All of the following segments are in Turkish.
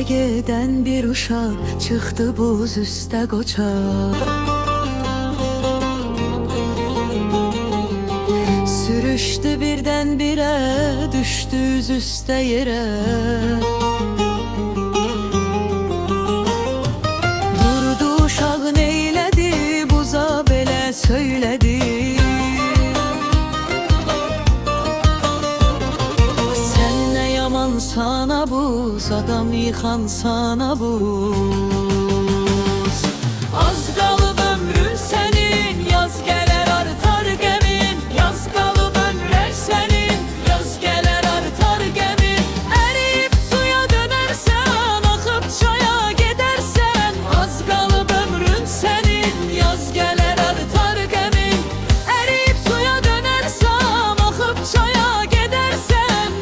geden bir uşaq çıxdı buz üstə qoçaq. Sürüşdü birdən-birə, düşdü üz üstə yerə. Durdu uşaq neylədi, buza belə söylədi. Sana buz, adam yıkan sana buz. Az kalıp ömrün senin, yaz gelir artar gemin. Yaz kalıp ömrün senin, yaz gelir artar gemin. Eriyip suya dönersen, akıp çaya gidersen. Az kalıp ömrün senin, yaz gelir artar gemin. Eriyip suya dönersem, akıp çaya gidersen.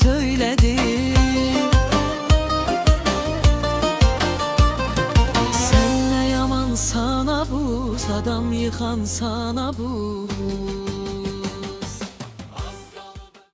Söyledi. Sen ne yaman sana buz, adam yıkan sana